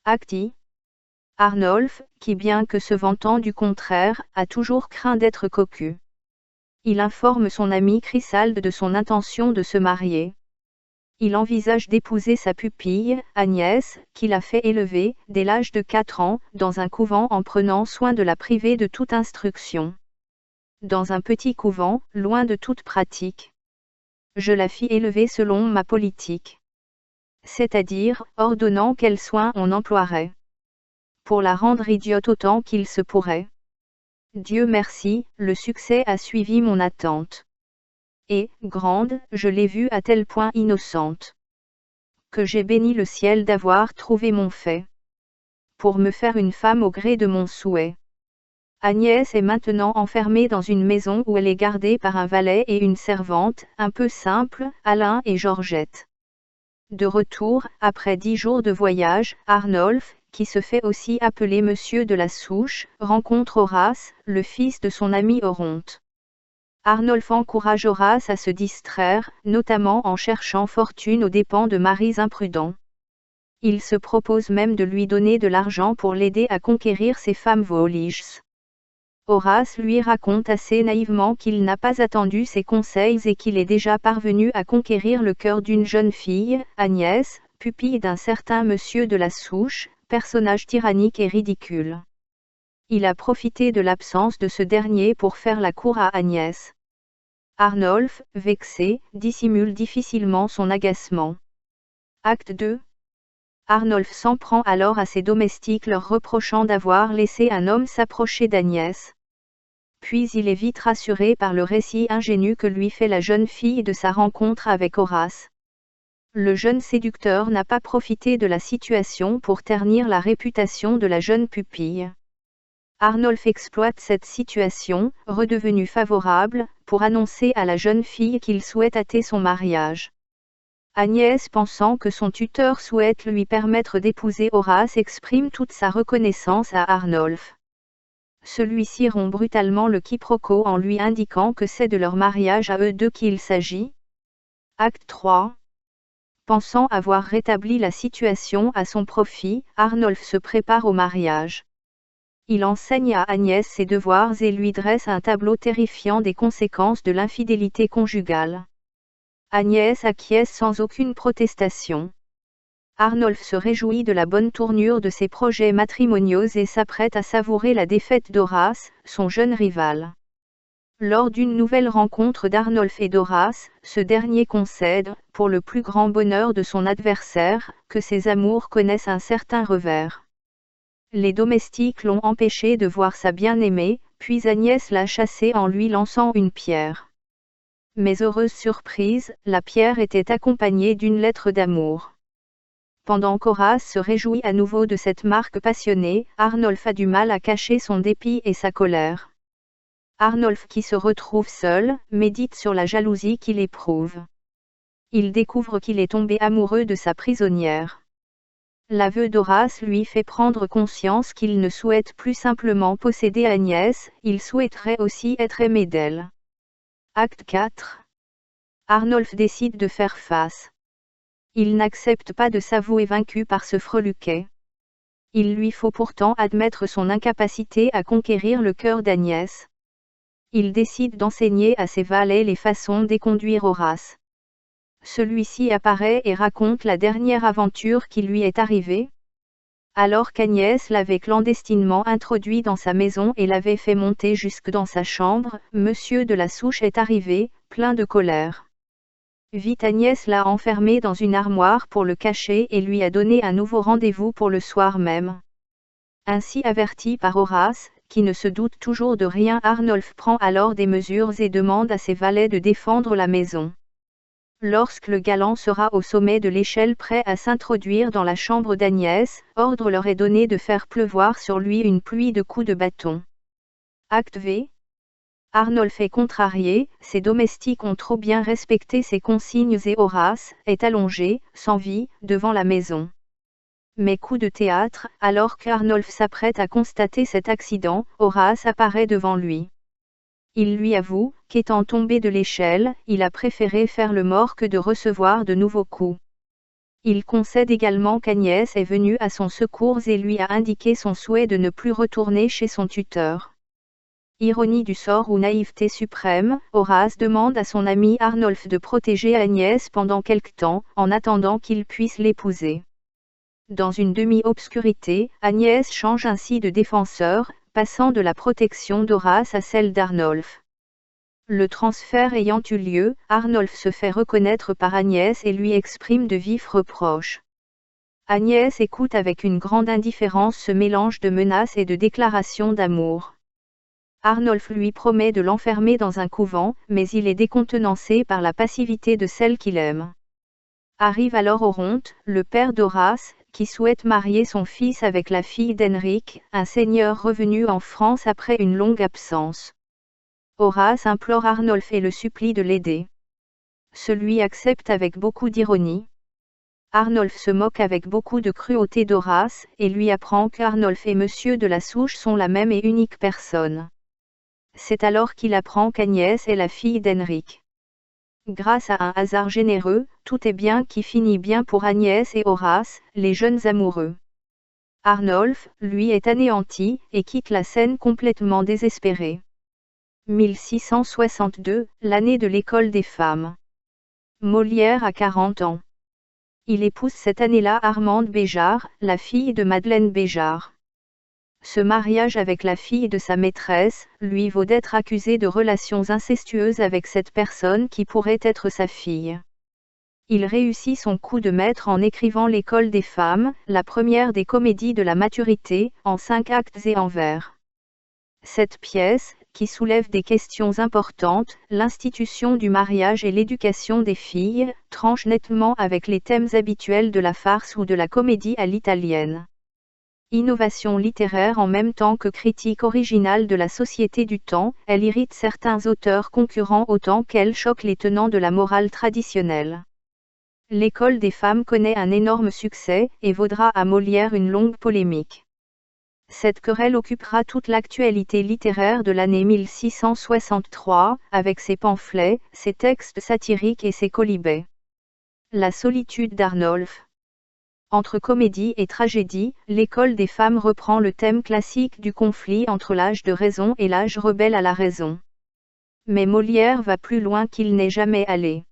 Acte I. Arnolphe, qui bien que se vantant du contraire, a toujours craint d'être cocu. Il informe son ami Chrysalde de son intention de se marier. Il envisage d'épouser sa pupille, Agnès, qu'il a fait élever, dès l'âge de 4 ans, dans un couvent en prenant soin de la priver de toute instruction. Dans un petit couvent, loin de toute pratique. Je la fis élever selon ma politique. C'est-à-dire, ordonnant quels soins on emploierait. Pour la rendre idiote autant qu'il se pourrait. Dieu merci, le succès a suivi mon attente. Et, grande, je l'ai vue à tel point innocente, que j'ai béni le ciel d'avoir trouvé mon fait, pour me faire une femme au gré de mon souhait. Agnès est maintenant enfermée dans une maison où elle est gardée par un valet et une servante, un peu simple, Alain et Georgette. De retour, après 10 jours de voyage, Arnolphe, qui se fait aussi appeler Monsieur de la Souche, rencontre Horace, le fils de son ami Oronte. Arnolphe encourage Horace à se distraire, notamment en cherchant fortune aux dépens de maris imprudents. Il se propose même de lui donner de l'argent pour l'aider à conquérir ses femmes voliges. Horace lui raconte assez naïvement qu'il n'a pas attendu ses conseils et qu'il est déjà parvenu à conquérir le cœur d'une jeune fille, Agnès, pupille d'un certain Monsieur de la Souche, personnage tyrannique et ridicule. Il a profité de l'absence de ce dernier pour faire la cour à Agnès. Arnolphe, vexé, dissimule difficilement son agacement. Acte 2. Arnolphe s'en prend alors à ses domestiques leur reprochant d'avoir laissé un homme s'approcher d'Agnès. Puis il est vite rassuré par le récit ingénu que lui fait la jeune fille de sa rencontre avec Horace. Le jeune séducteur n'a pas profité de la situation pour ternir la réputation de la jeune pupille. Arnolphe exploite cette situation, redevenue favorable, pour annoncer à la jeune fille qu'il souhaite hâter son mariage. Agnès, pensant que son tuteur souhaite lui permettre d'épouser Horace, exprime toute sa reconnaissance à Arnolphe. Celui-ci rompt brutalement le quiproquo en lui indiquant que c'est de leur mariage à eux deux qu'il s'agit. Acte 3. Pensant avoir rétabli la situation à son profit, Arnolphe se prépare au mariage. Il enseigne à Agnès ses devoirs et lui dresse un tableau terrifiant des conséquences de l'infidélité conjugale. Agnès acquiesce sans aucune protestation. Arnolphe se réjouit de la bonne tournure de ses projets matrimoniaux et s'apprête à savourer la défaite d'Horace, son jeune rival. Lors d'une nouvelle rencontre d'Arnolphe et d'Horace, ce dernier concède, pour le plus grand bonheur de son adversaire, que ses amours connaissent un certain revers. Les domestiques l'ont empêché de voir sa bien-aimée, puis Agnès l'a chassée en lui lançant une pierre. Mais heureuse surprise, la pierre était accompagnée d'une lettre d'amour. Pendant qu'Horace se réjouit à nouveau de cette marque passionnée, Arnolphe a du mal à cacher son dépit et sa colère. Arnolphe, qui se retrouve seul, médite sur la jalousie qu'il éprouve. Il découvre qu'il est tombé amoureux de sa prisonnière. L'aveu d'Horace lui fait prendre conscience qu'il ne souhaite plus simplement posséder Agnès, il souhaiterait aussi être aimé d'elle. Acte 4. Arnolphe décide de faire face. Il n'accepte pas de s'avouer vaincu par ce freluquet. Il lui faut pourtant admettre son incapacité à conquérir le cœur d'Agnès. Il décide d'enseigner à ses valets les façons d'éconduire Horace. Celui-ci apparaît et raconte la dernière aventure qui lui est arrivée. Alors qu'Agnès l'avait clandestinement introduit dans sa maison et l'avait fait monter jusque dans sa chambre, Monsieur de la Souche est arrivé, plein de colère. Vite Agnès l'a enfermé dans une armoire pour le cacher et lui a donné un nouveau rendez-vous pour le soir même. Ainsi averti par Horace, qui ne se doute toujours de rien, Arnolphe prend alors des mesures et demande à ses valets de défendre la maison. Lorsque le galant sera au sommet de l'échelle prêt à s'introduire dans la chambre d'Agnès, ordre leur est donné de faire pleuvoir sur lui une pluie de coups de bâton. Acte V. Arnolphe est contrarié, ses domestiques ont trop bien respecté ses consignes et Horace est allongé, sans vie, devant la maison. Mais coup de théâtre, alors qu'Arnolphe s'apprête à constater cet accident, Horace apparaît devant lui. Il lui avoue qu'étant tombé de l'échelle, il a préféré faire le mort que de recevoir de nouveaux coups. Il concède également qu'Agnès est venue à son secours et lui a indiqué son souhait de ne plus retourner chez son tuteur. Ironie du sort ou naïveté suprême, Horace demande à son ami Arnolphe de protéger Agnès pendant quelque temps, en attendant qu'il puisse l'épouser. Dans une demi-obscurité, Agnès change ainsi de défenseur, passant de la protection d'Horace à celle d'Arnolphe. Le transfert ayant eu lieu, Arnolphe se fait reconnaître par Agnès et lui exprime de vifs reproches. Agnès écoute avec une grande indifférence ce mélange de menaces et de déclarations d'amour. Arnolphe lui promet de l'enfermer dans un couvent, mais il est décontenancé par la passivité de celle qu'il aime. Arrive alors Oronte, le père d'Horace, qui souhaite marier son fils avec la fille d'Henric, un seigneur revenu en France après une longue absence. Horace implore Arnolphe et le supplie de l'aider. Celui accepte avec beaucoup d'ironie. Arnolphe se moque avec beaucoup de cruauté d'Horace, et lui apprend qu'Arnolphe et Monsieur de la Souche sont la même et unique personne. C'est alors qu'il apprend qu'Agnès est la fille d'Henric. Grâce à un hasard généreux, tout est bien qui finit bien pour Agnès et Horace, les jeunes amoureux. Arnolphe, lui, est anéanti, et quitte la scène complètement désespéré. 1662, l'année de l'école des femmes. Molière a 40 ans. Il épouse cette année-là Armande Béjart, la fille de Madeleine Béjart. Ce mariage avec la fille de sa maîtresse, lui vaut d'être accusé de relations incestueuses avec cette personne qui pourrait être sa fille. Il réussit son coup de maître en écrivant L'école des femmes, la première des comédies de la maturité, en 5 actes et en vers. Cette pièce, qui soulève des questions importantes, l'institution du mariage et l'éducation des filles, tranche nettement avec les thèmes habituels de la farce ou de la comédie à l'italienne. Innovation littéraire en même temps que critique originale de la société du temps, elle irrite certains auteurs concurrents autant qu'elle choque les tenants de la morale traditionnelle. L'école des femmes connaît un énorme succès, et vaudra à Molière une longue polémique. Cette querelle occupera toute l'actualité littéraire de l'année 1663, avec ses pamphlets, ses textes satiriques et ses quolibets. La solitude d'Arnolphe. Entre comédie et tragédie, l'école des femmes reprend le thème classique du conflit entre l'âge de raison et l'âge rebelle à la raison. Mais Molière va plus loin qu'il n'est jamais allé.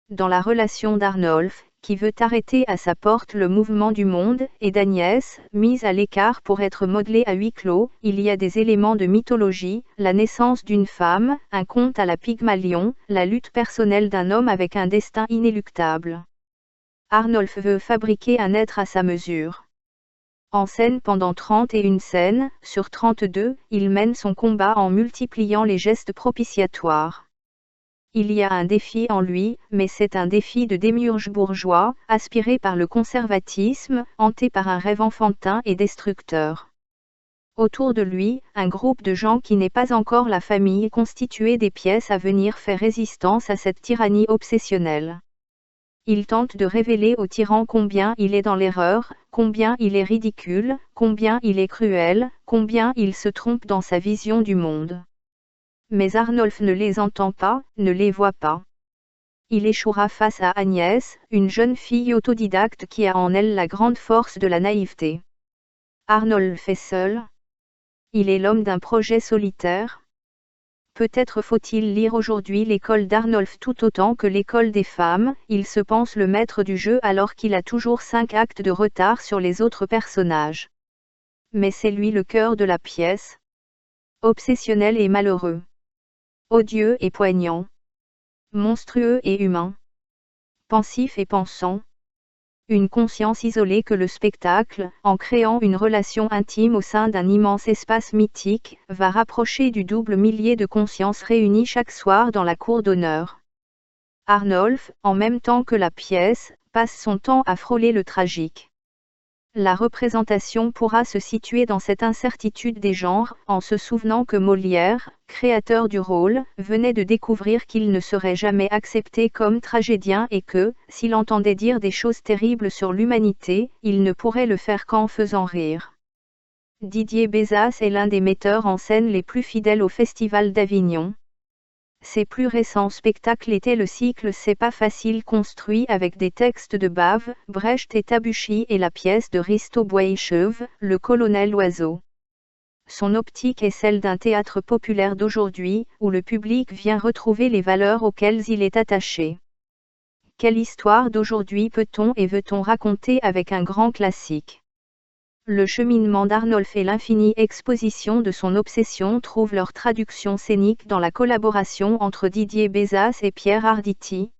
Dans la relation d'Arnolphe, qui veut arrêter à sa porte le mouvement du monde, et d'Agnès, mise à l'écart pour être modelée à huis clos, il y a des éléments de mythologie, la naissance d'une femme, un conte à la Pygmalion, la lutte personnelle d'un homme avec un destin inéluctable. Arnolphe veut fabriquer un être à sa mesure. En scène pendant 31 scènes, sur 32, il mène son combat en multipliant les gestes propitiatoires. Il y a un défi en lui, mais c'est un défi de démiurge bourgeois, aspiré par le conservatisme, hanté par un rêve enfantin et destructeur. Autour de lui, un groupe de gens qui n'est pas encore la famille constitué des pièces à venir fait résistance à cette tyrannie obsessionnelle. Il tente de révéler au tyran combien il est dans l'erreur, combien il est ridicule, combien il est cruel, combien il se trompe dans sa vision du monde. Mais Arnolphe ne les entend pas, ne les voit pas. Il échouera face à Agnès, une jeune fille autodidacte qui a en elle la grande force de la naïveté. Arnolphe est seul. Il est l'homme d'un projet solitaire. Peut-être faut-il lire aujourd'hui l'école d'Arnolphe tout autant que l'école des femmes, il se pense le maître du jeu alors qu'il a toujours 5 actes de retard sur les autres personnages. Mais c'est lui le cœur de la pièce. Obsessionnel et malheureux. Odieux et poignant. Monstrueux et humain. Pensif et pensant. Une conscience isolée que le spectacle, en créant une relation intime au sein d'un immense espace mythique, va rapprocher du double millier de consciences réunies chaque soir dans la cour d'honneur. Arnolphe, en même temps que la pièce, passe son temps à frôler le tragique. La représentation pourra se situer dans cette incertitude des genres, en se souvenant que Molière, créateur du rôle, venait de découvrir qu'il ne serait jamais accepté comme tragédien et que, s'il entendait dire des choses terribles sur l'humanité, il ne pourrait le faire qu'en faisant rire. Didier Bézas est l'un des metteurs en scène les plus fidèles au Festival d'Avignon. Ses plus récents spectacles étaient le cycle C'est pas facile construit avec des textes de Bave, Brecht et Tabucchi et la pièce de Risto Boichev, Le Colonel Oiseau. Son optique est celle d'un théâtre populaire d'aujourd'hui, où le public vient retrouver les valeurs auxquelles il est attaché. Quelle histoire d'aujourd'hui peut-on et veut-on raconter avec un grand classique? Le cheminement d'Arnolphe et l'infinie exposition de son obsession trouvent leur traduction scénique dans la collaboration entre Didier Bézas et Pierre Arditi.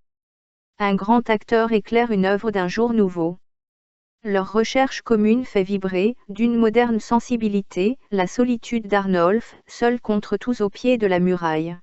Un grand acteur éclaire une œuvre d'un jour nouveau. Leur recherche commune fait vibrer, d'une moderne sensibilité, la solitude d'Arnolphe, seul contre tous au pied de la muraille.